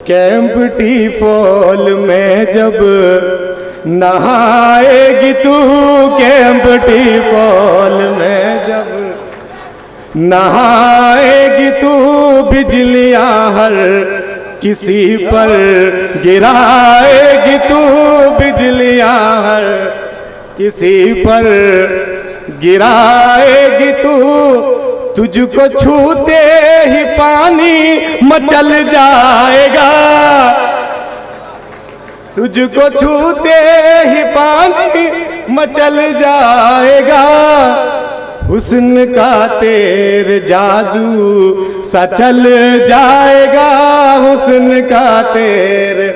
Kempty fall में जब नहाएगी तू, कैंपटी फॉल में जब नहाएगी तू, बिजलियां हर किसी पर गिराएगी तू, बिजलियां हर किसी पर गिराएगी तू। तुझको छूते ही पानी मचल जाएगा, तुझको छूते ही पानी मचल जाएगा। हुस्न का तेरे जादू सा चल जाएगा, हुस्न का तेरे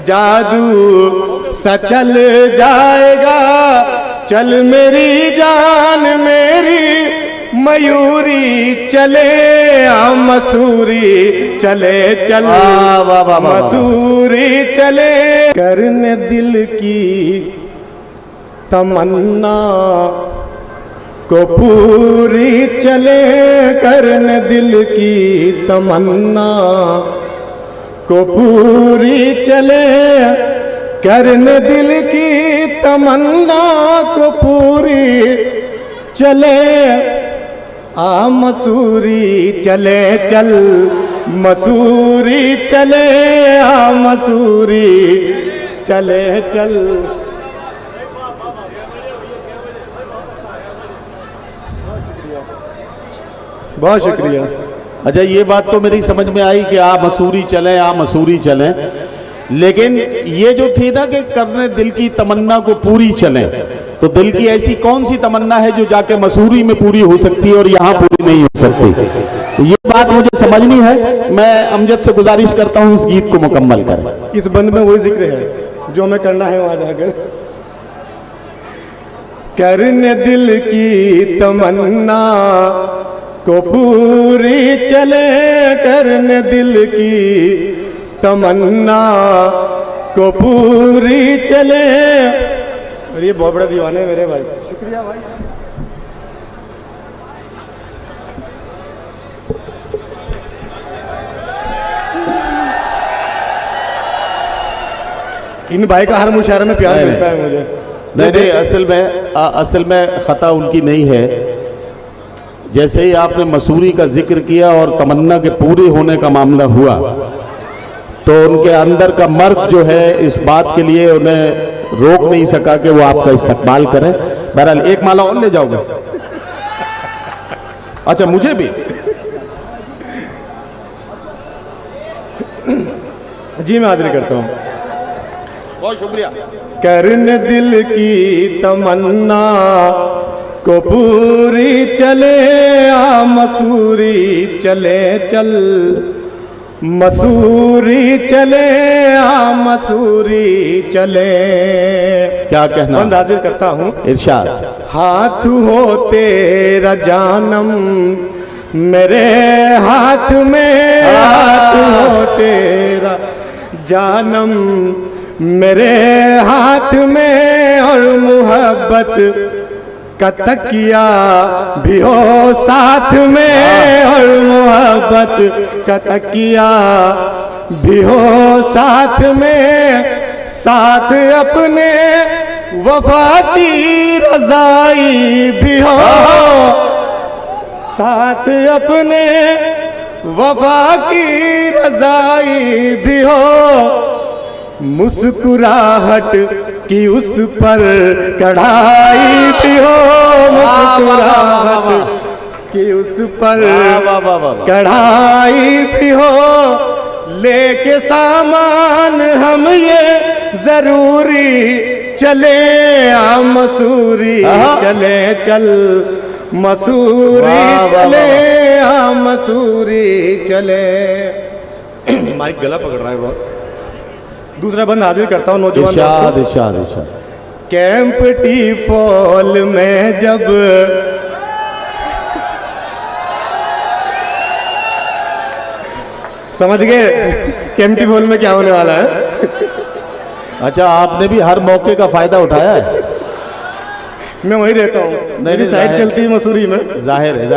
जादू सा चल जाएगा। चल मेरी जान मेरी मयूरी, चले आ मसूरी, चले चल मसूरी चले। करने दिल की तमन्ना को पूरी चले, करने दिल की तमन्ना को पूरी चले, करने दिल की तमन्ना को पूरी चले। आ मसूरी चले चल मसूरी चले, आ मसूरी चले चल। बहुत शुक्रिया। अच्छा, ये बात तो मेरी समझ में आई कि आ मसूरी चलें, आ मसूरी चलें, लेकिन ये जो थी ना कि करने दिल की तमन्ना को पूरी चलें, तो दिल की ऐसी कौन सी तमन्ना है जो जाके मसूरी में पूरी हो सकती है और यहाँ पूरी नहीं हो सकती? तो ये बात मुझे समझनी है। मैं अमजद से गुजारिश करता हूँ इस गीत को मुकम्मल करें। इस बंद में वही जिक्र है जो हमें करना है वहां जाकर। करने दिल की तमन्ना को पूरी चले, करने दिल की तमन्ना को पूरी चले। और ये बहुत बड़ा दीवाना है मेरे भाई। शुक्रिया भाई। इन भाई का हर मुशायरे में प्यार मिलता है मुझे। नहीं, असल में खता उनकी नहीं है। जैसे ही आपने मसूरी का जिक्र किया और तमन्ना के पूरे होने का मामला हुआ, तो उनके अंदर का मर्द जो है इस बात के लिए उन्हें रोक नहीं सका कि वो आपका इस्तकबाल करें। बहरहाल एक माला और ले जाओगे? अच्छा, मुझे भी जी, मैं हाजिर करता हूँ। बहुत शुक्रिया। करने दिल की तमन्ना को पूरी चले, आ मसूरी चले चल मसूरी चले, आ मसूरी चले। क्या कहना? बंद हाजिर करता हूँ। इरशाद। हाथ हो तेरा जानम मेरे हाथ में, हाथ हो तेरा जानम मेरे हाथ में, और मोहब्बत का तकिया भी हो साथ में, और मोहब्बत का तकिया भी हो साथ में। साथ अपने वफा की रज़ाई भी हो, साथ अपने वफा की रज़ाई भी हो। मुस्कुराहट की उस पर कढ़ाई भी हो, मुस्कुराहट की उस पर कढ़ाई भी हो। लेके सामान हम ये जरूरी चले, आ मसूरी चले चल मसूरी चले, आ मसूरी चले। माइक गला पकड़ रहा है बहुत। दूसरा बंद हाजिर करता हूँ नौजवान। इरशाद इरशाद इरशाद। कैंपटी फॉल में जब समझ गए कैंपटी फॉल में क्या होने वाला है? अच्छा, आपने भी हर मौके का फायदा उठाया है। मैं वहीं रहता हूँ, मेरी साइड चलती है मसूरी में। जाहिर है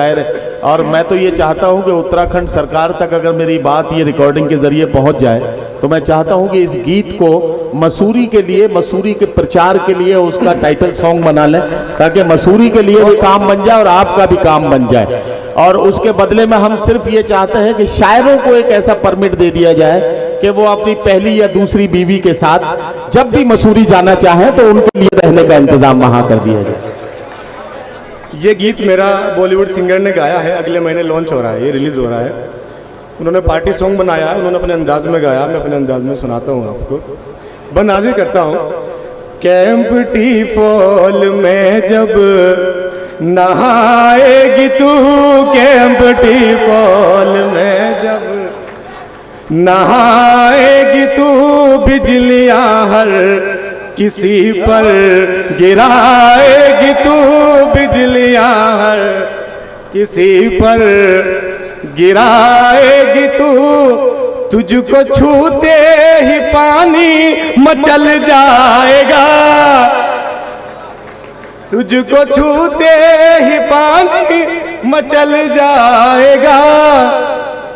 और मैं तो ये चाहता हूँ कि उत्तराखंड सरकार तक अगर मेरी बात ये रिकॉर्डिंग के जरिए पहुँच जाए तो मैं चाहता हूँ कि इस गीत को मसूरी के लिए, मसूरी के प्रचार के लिए उसका टाइटल सॉन्ग बना लें, ताकि मसूरी के लिए भी काम बन जाए और आपका भी काम बन जाए। और उसके बदले में हम सिर्फ ये चाहते हैं कि शायरों को एक ऐसा परमिट दे दिया जाए कि वो अपनी पहली या दूसरी बीवी के साथ जब भी मसूरी जाना चाहें तो उनके लिए रहने का इंतजाम वहाँ कर दिया जाए। ये गीत मेरा बॉलीवुड सिंगर ने गाया है, अगले महीने लॉन्च हो रहा है, ये रिलीज हो रहा है। उन्होंने पार्टी सॉन्ग बनाया है, उन्होंने अपने अंदाज में गाया, मैं अपने अंदाज में सुनाता हूँ आपको, बनाजिर करता हूँ। कैंप टी फॉल में जब नहाएगी तू, कैंप टी फॉल में जब नहाएगी तू, बिजलियां हर किसी पर गिराएगी तू, बिजलियां हर किसी पर गिराएगी तू, तुझको छूते ही पानी मचल जाएगा, तुझको छूते ही पानी मचल जाएगा,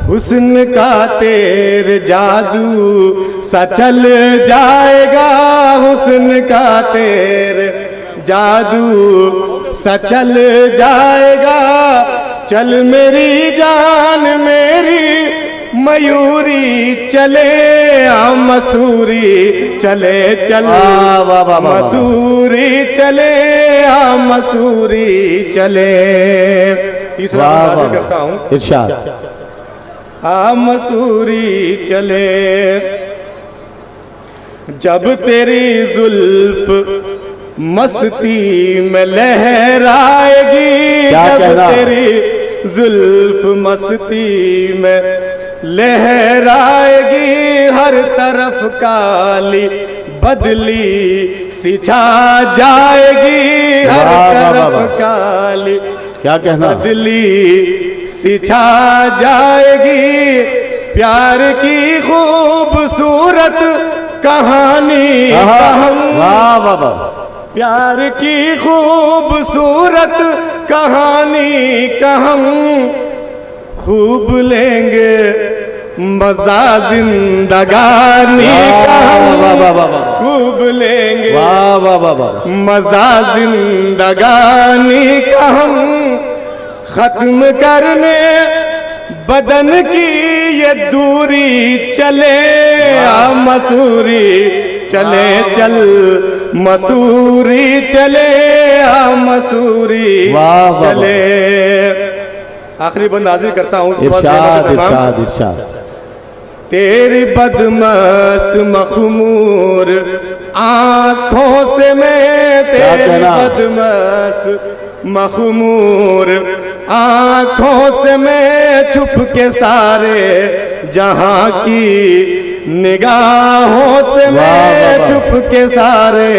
हुस्न का तेरे जादू सा चल जाएगा, हुस्न का तेरे जादू सा चल जाएगा, चल मेरी जान मेरी मयूरी चले आ मसूरी चले, चल मसूरी चले आ मसूरी चले। तीसरा अंदाज़ करता हूँ, इरशाद। आ मसूरी चले, जब तेरी जुल्फ मस्ती में लहराएगी, जब तेरी जुल्फ मस्ती में लहराएगी, हर तरफ काली बदली सी छा जाएगी, हर तरफ काली क्या कहना बदली सी छा जाएगी, प्यार की खूबसूरत कहानी प्यार की खूबसूरत कहानी का हम खूब लेंगे मजा जिंदगानी का हम खूब लेंगे मजा जिंदगानी का हम, खत्म करने बदन की ये दूरी चले आ मसूरी चले, चल मसूरी चले आ मसूरी चले। आखिरी बंद हाजिर करता हूँ, इरशाद इरशाद इरशाद। तेरी बदमस्त मखमूर आँखों से मैं, तेरी बदमस्त मखमूर आँखों से मैं छुप के सारे जहाँ की निगाहों से मैं छुप के सारे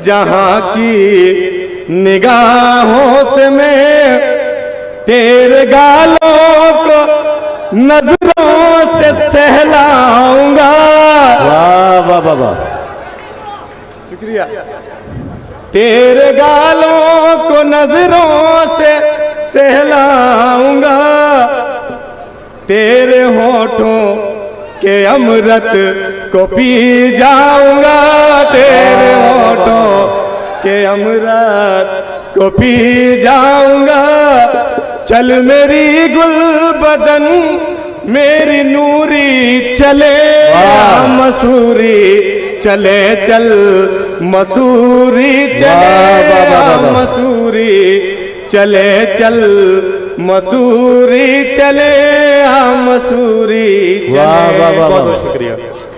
जहाँ की निगाहों से मैं तेरे गालों को नजरों से सहलाऊंगा। वाह वाह वाह वाह, शुक्रिया। तेरे गालों को नजरों से सहलाऊंगा, तेरे होठों के अमृत को पी जाऊंगा, तेरे होठों के अमृत को पी जाऊंगा, चल मेरी गुल बदन मेरी नूरी चले आ मसूरी चले, चल मसूरी चले आ मसूरी चले, चल मसूरी चले आ मसूरी चले। बहुत बहुत शुक्रिया।